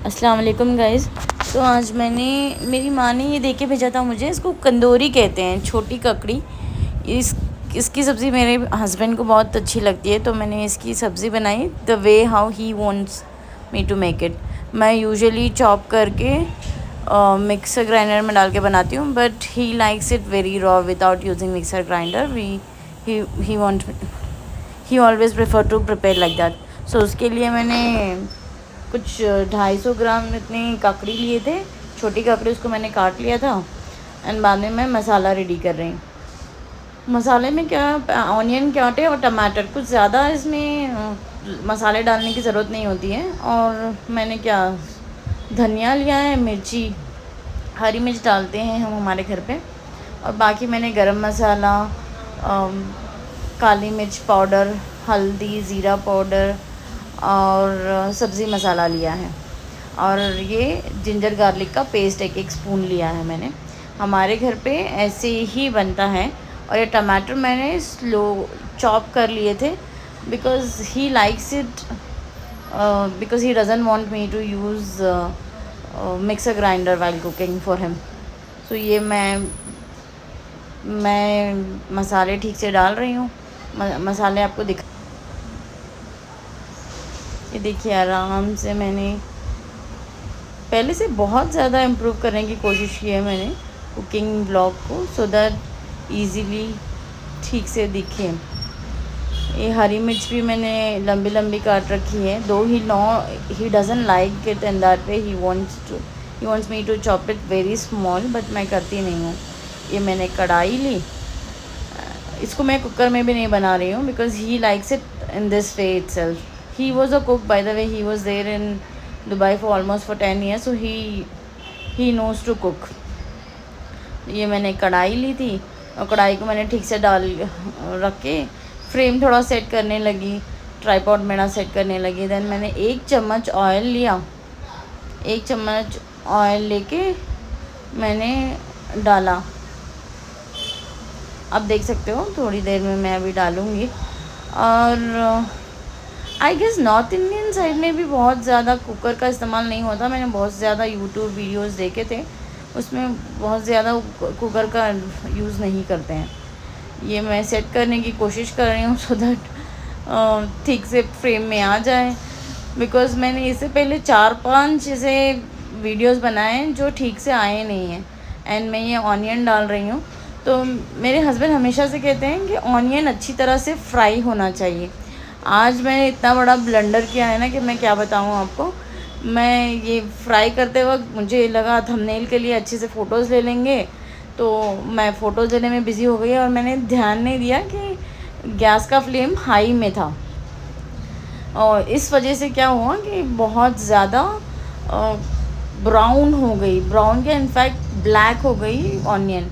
अस्सलाम वालेकुम गाइज़। तो आज मेरी माँ ने ये दे के भेजा था मुझे। इसको कंदोरी कहते हैं, छोटी ककड़ी। इसकी सब्ज़ी मेरे हस्बैंड को बहुत अच्छी लगती है, तो मैंने इसकी सब्ज़ी बनाई the way how he wants me to make it. मैं यूजुअली चॉप करके मिक्सर ग्राइंडर में डाल के बनाती हूँ, but he likes it very raw without using mixer grinder. He always prefer to prepare like that. So उसके लिए मैंने कुछ 250 ग्राम इतनी ककड़ी लिए थे, छोटी ककड़ी। उसको मैंने काट लिया था एंड बाद में मैं मसाला रेडी कर रही हूँ। मसाले में क्या, ऑनियन काटे और टमाटर, कुछ ज़्यादा इसमें मसाले डालने की ज़रूरत नहीं होती है। और मैंने क्या, धनिया लिया है, मिर्ची, हरी मिर्च डालते हैं हम हमारे घर पे, और बाकी मैंने गरम मसाला, काली मिर्च पाउडर, हल्दी, ज़ीरा पाउडर और सब्ज़ी मसाला लिया है। और ये जिंजर गार्लिक का पेस्ट एक स्पून लिया है मैंने। हमारे घर पे ऐसे ही बनता है। और ये टमाटर मैंने स्लो चॉप कर लिए थे because he likes it, because he doesn't want me to use mixer grinder while cooking for him. So ये मैं मसाले ठीक से डाल रही हूँ। मसाले आपको दिखा, ये देखिए आराम से मैंने पहले से बहुत ज़्यादा इम्प्रूव करने की कोशिश की है मैंने कुकिंग ब्लॉग को, सो दैट ईज़िली ठीक से दिखे। ये हरी मिर्च भी मैंने लंबी लंबी काट रखी है। दो he doesn't like it in that way, he wants me to chop it very small, but मैं करती नहीं हूँ। ये मैंने कढ़ाई ली, इसको मैं कुकर में भी नहीं बना रही हूँ because he likes it in this way itself. He was a cook, by the way. He was there in Dubai for almost 10 years, so he knows to cook. ये मैंने कढ़ाई ली थी और कढ़ाई को मैंने ठीक से डाल रख के फ्रेम थोड़ा सेट करने लगी, ट्राइपॉड मेरा सेट करने लगी। देन मैंने 1 चम्मच ऑयल लिया, 1 चम्मच ऑयल लेके मैंने डाला। अब देख सकते हो थोड़ी देर में मैं अभी डालूँगी। और I guess North Indian side में भी बहुत ज़्यादा कुकर का इस्तेमाल नहीं होता। मैंने बहुत ज़्यादा यूट्यूब वीडियोस देखे थे, उसमें बहुत ज़्यादा कुकर का यूज़ नहीं करते हैं। ये मैं सेट करने की कोशिश कर रही हूँ सो दैट ठीक से फ्रेम में आ जाए, बिकॉज़ मैंने इससे पहले 4-5 ऐसे वीडियोस बनाए हैं जो ठीक से आए नहीं हैं। एंड मैं ये ऑनियन डाल रही हूँ, तो मेरे हस्बैंड हमेशा से कहते हैं कि ऑनियन अच्छी तरह से फ्राई होना चाहिए। आज मैंने इतना बड़ा ब्लंडर किया है ना कि मैं क्या बताऊँ आपको। मैं ये फ्राई करते वक्त मुझे लगा थंबनेल के लिए अच्छे से फ़ोटोज़ ले लेंगे, तो मैं फ़ोटोज़ लेने में बिज़ी हो गई और मैंने ध्यान नहीं दिया कि गैस का फ्लेम हाई में था। और इस वजह से क्या हुआ कि बहुत ज़्यादा ब्राउन हो गई, ब्राउन क्या इनफैक्ट ब्लैक हो गई ऑनियन।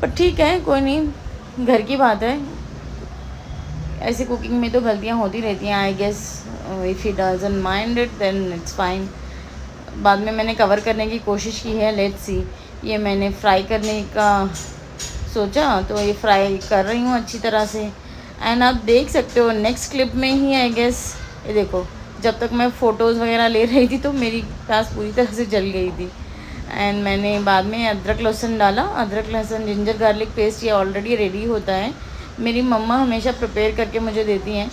पर ठीक है, कोई नहीं, घर की बात है। ऐसी कुकिंग में तो गलतियाँ होती रहती हैं। I guess if he doesn't mind it then it's fine. बाद में मैंने कवर करने की कोशिश की है, लेट्स सी। ये मैंने फ्राई करने का सोचा तो ये फ्राई कर रही हूँ अच्छी तरह से। एंड आप देख सकते हो नेक्स्ट क्लिप में ही आई गेस, ये देखो, जब तक मैं फ़ोटोज़ वगैरह ले रही थी तो मेरी प्यास पूरी तरह से जल गई थी। एंड मैंने बाद में अदरक लहसुन डाला। अदरक लहसुन जिंजर गार्लिक पेस्ट ये ऑलरेडी रेडी होता है, मेरी मम्मा हमेशा प्रिपेयर करके मुझे देती हैं,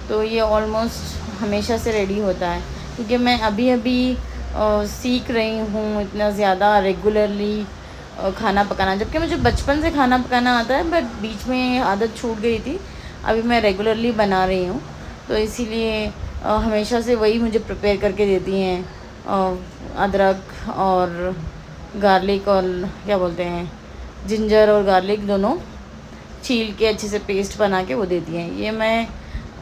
तो ये ऑलमोस्ट हमेशा से रेडी होता है। क्योंकि मैं अभी सीख रही हूँ इतना ज़्यादा रेगुलरली खाना पकाना, जबकि मुझे बचपन से खाना पकाना आता है, बट बीच में आदत छूट गई थी। अभी मैं रेगुलरली बना रही हूँ, तो इसीलिए हमेशा से वही मुझे प्रिपेयर करके देती हैं। अदरक और गार्लिक और क्या बोलते हैं, जिंजर और गार्लिक दोनों छील के अच्छे से पेस्ट बना के वो देती हैं। ये मैं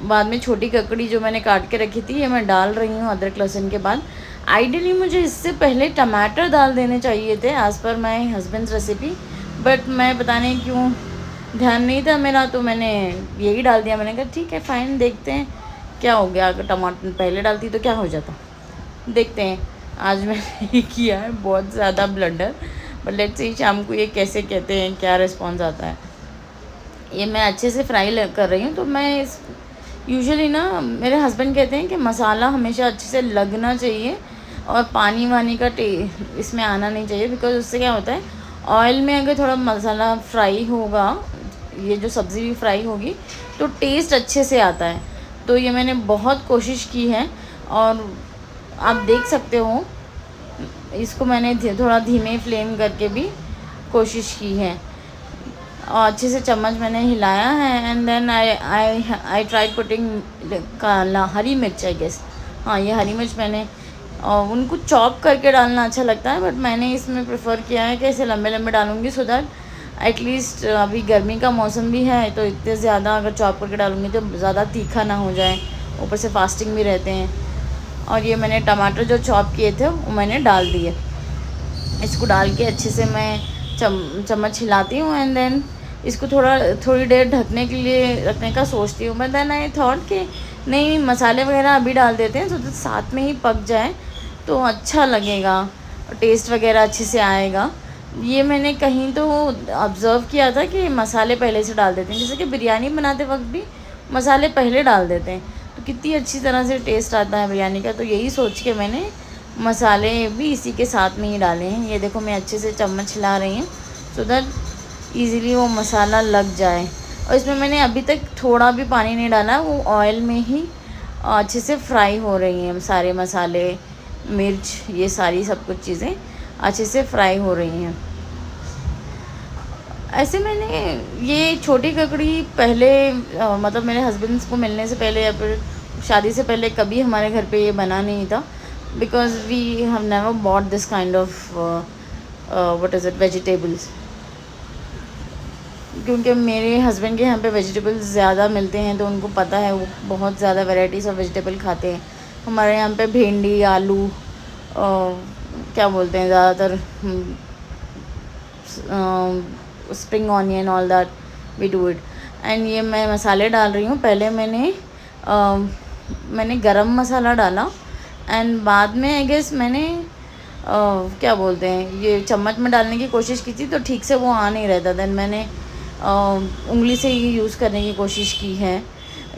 बाद में छोटी ककड़ी जो मैंने काट के रखी थी ये मैं डाल रही हूँ अदरक लहसुन के बाद। आइडियली मुझे इससे पहले टमाटर डाल देने चाहिए थे as per my husbands recipe, but मैं पता नहीं क्यों ध्यान नहीं था मेरा, तो मैंने यही डाल दिया। मैंने कहा ठीक है फ़ाइन, देखते हैं क्या हो गया, अगर टमाटर पहले डालती तो क्या हो जाता, देखते हैं। आज मैंने ये किया है बहुत ज़्यादा ब्लंडर, बट लेट्स सी शाम को ये कैसे कहते हैं, क्या रिस्पॉन्स आता है। ये मैं अच्छे से फ्राई कर रही हूँ। तो मैं यूजुअली ना, मेरे हस्बैंड कहते हैं कि मसाला हमेशा अच्छे से लगना चाहिए और पानी वानी का इसमें आना नहीं चाहिए, बिकॉज उससे क्या होता है, ऑयल में अगर थोड़ा मसाला फ्राई होगा, ये जो सब्ज़ी भी फ्राई होगी तो टेस्ट अच्छे से आता है। तो ये मैंने बहुत कोशिश की है और आप देख सकते हो इसको मैंने थोड़ा धीमे फ्लेम करके भी कोशिश की है और अच्छे से चम्मच मैंने हिलाया है। And then I try putting काला हरी मिर्च, आई गेस, हाँ ये हरी मिर्च मैंने और उनको चॉप करके डालना अच्छा लगता है, बट मैंने इसमें प्रेफर किया है कि इसे लंबे लंबे डालूँगी सो दैट एटलीस्ट अभी गर्मी का मौसम भी है तो इतने ज़्यादा अगर चॉप करके डालूँगी तो ज़्यादा तीखा ना हो जाए, ऊपर से फास्टिंग भी रहते हैं। और ये मैंने टमाटर जो चॉप किए थे वो मैंने डाल दिए। इसको डाल के अच्छे से मैं चम्मच हिलाती हूँ एंड देन इसको थोड़ी देर ढकने के लिए रखने का सोचती हूँ। बट देन आई थॉट कि नहीं, मसाले वगैरह अभी डाल देते हैं तो साथ में ही पक जाए तो अच्छा लगेगा, टेस्ट वगैरह अच्छे से आएगा। ये मैंने कहीं तो ऑब्ज़र्व किया था कि मसाले पहले से डाल देते हैं, जैसे कि बिरयानी बनाते वक्त भी मसाले पहले डाल देते हैं तो कितनी अच्छी तरह से टेस्ट आता है बिरयानी का। तो यही सोच के मैंने मसाले भी इसी के साथ में ही डाले हैं। ये देखो मैं अच्छे से चम्मच हिला रही हूँ सो दैट ईज़िली वो मसाला लग जाए। और इसमें मैंने अभी तक थोड़ा भी पानी नहीं डाला, वो ऑयल में ही अच्छे से फ्राई हो रही हैं सारे मसाले, मिर्च, ये सारी सब कुछ चीज़ें अच्छे से फ्राई हो रही हैं। ऐसे मैंने ये छोटी ककड़ी पहले मतलब मेरे हस्बैंड को मिलने से पहले या फिर शादी से पहले कभी हमारे घर पे ये बना नहीं था, because we have never bought this kind of what is it vegetables, क्योंकि मेरे हस्बैंड के यहाँ पे वेजिटेबल्स ज़्यादा मिलते हैं तो उनको पता है, वो बहुत ज़्यादा वेराइटीज़ ऑफ वेजिटेबल खाते हैं। हमारे यहाँ पे भिंडी, आलू, क्या बोलते हैं ज़्यादातर, spring onion, all that we do it. And ये मैं मसाले डाल रही हूँ। पहले मैंने गरम मसाला डाला एंड बाद में आई गेस मैंने क्या बोलते हैं, ये चम्मच में डालने की कोशिश की थी तो ठीक से वो आ नहीं रहता, देन मैंने उंगली से ही यूज़ करने की कोशिश की है।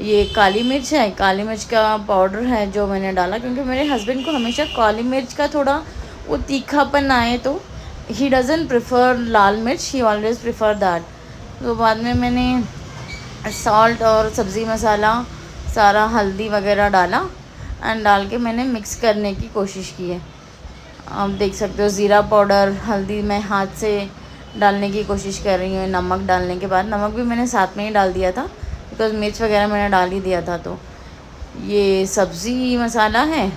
ये काली मिर्च है, काली मिर्च का पाउडर है जो मैंने डाला, क्योंकि मेरे हस्बैंड को हमेशा काली मिर्च का थोड़ा वो तीखापन आए तो ही डज़न्ट प्रेफर लाल मिर्च, ही ऑलवेज प्रेफर दैट। तो बाद में मैंने सॉल्ट और सब्ज़ी मसाला सारा, हल्दी वगैरह डाला एंड डाल के मैंने मिक्स करने की कोशिश की है। आप देख सकते हो ज़ीरा पाउडर, हल्दी मैं हाथ से डालने की कोशिश कर रही हूँ। नमक डालने के बाद, नमक भी मैंने साथ में ही डाल दिया था बिकॉज़ मिर्च वगैरह मैंने डाल ही दिया था। तो ये सब्ज़ी मसाला है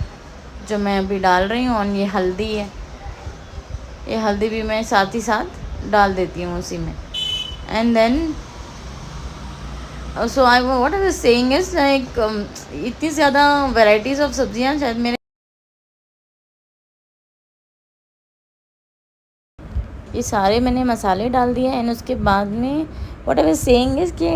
जो मैं अभी डाल रही हूँ और ये हल्दी है, ये हल्दी भी मैं साथ ही साथ डाल देती हूँ उसी में। And then so what I was saying is like इतनी ज़्यादा वैराइटीज़ ऑफ सब्जियाँ शायद मेरे, ये सारे मैंने मसाले डाल दिए एंड उसके बाद में what I was saying is कि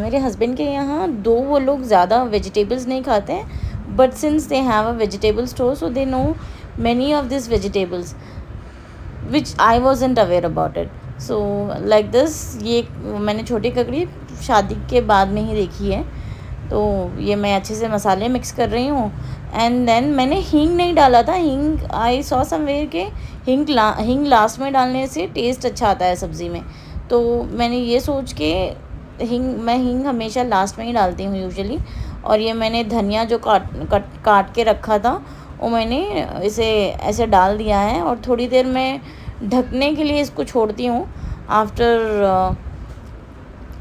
मेरे हस्बैंड के यहाँ वो लोग ज़्यादा वेजिटेबल्स नहीं खाते हैं, but since they have a vegetable store so they know many of this vegetables which I wasn't aware about it. So like this, ये मैंने छोटी ककड़ी शादी के बाद में ही देखी है। तो ये मैं अच्छे से मसाले मिक्स कर रही हूँ एंड देन मैंने हींग नहीं डाला था। हींग आई सॉ समवेयर के हींग लास्ट में डालने से टेस्ट अच्छा आता है सब्ज़ी में, तो मैंने ये सोच के मैं हींग हमेशा लास्ट में ही डालती हूँ यूजुअली। और ये मैंने धनिया जो काट के रखा था वो मैंने इसे ऐसे डाल दिया है और थोड़ी देर मैं ढकने के लिए इसको छोड़ती हूँ। आफ्टर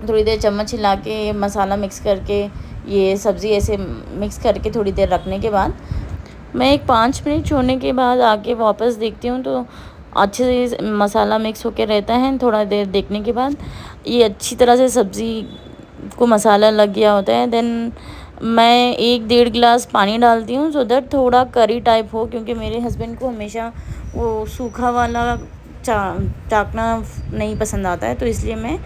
थोड़ी देर चम्मच हिला के मसाला मिक्स करके ये सब्ज़ी ऐसे मिक्स करके थोड़ी देर रखने के बाद मैं एक 5 मिनट छोड़ने के बाद आके वापस देखती हूँ तो अच्छे से मसाला मिक्स होके रहता है। थोड़ा देर देखने के बाद ये अच्छी तरह से सब्ज़ी को मसाला लग गया होता है। देन मैं 1-1.5 गिलास पानी डालती हूँ सो दैट थोड़ा करी टाइप हो, क्योंकि मेरे हस्बैंड को हमेशा वो सूखा वाला चाकना नहीं पसंद आता है, तो इसलिए मैं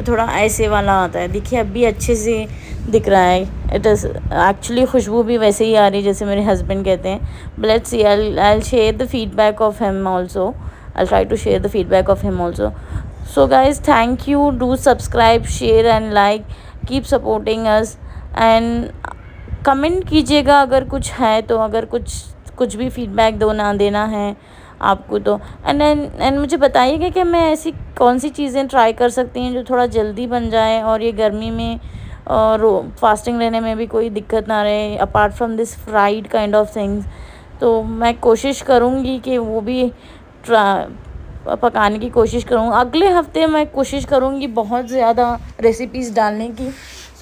थोड़ा ऐसे वाला आता है। देखिए अब भी अच्छे से दिख रहा है, इट इज़ एक्चुअली खुशबू भी वैसे ही आ रही है जैसे मेरे हस्बैंड कहते हैं। Let's see, I share the feedback of him also, I try to share the feedback of him also. So guys thank you, do subscribe, share and like, keep supporting us and comment कीजिएगा अगर कुछ है तो, अगर कुछ कुछ भी feedback दो ना देना है आपको तो। एंड मुझे बताइएगा कि मैं ऐसी कौन सी चीज़ें ट्राई कर सकती हैं जो थोड़ा जल्दी बन जाए और ये गर्मी में फास्टिंग रहने में भी कोई दिक्कत ना रहे, apart from this fried kind of things. तो मैं कोशिश करूँगी कि वो भी पकाने की कोशिश करूँ। अगले हफ्ते मैं कोशिश करूँगी बहुत ज़्यादा रेसिपीज़ डालने की,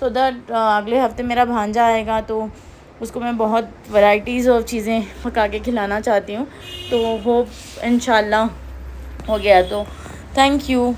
सो दैट अगले हफ्ते मेरा भांजा आएगा तो उसको मैं बहुत वैराइटीज़ ऑफ चीज़ें पका के खिलाना चाहती हूँ। तो होप इंशाल्लाह हो गया। तो थैंक यू।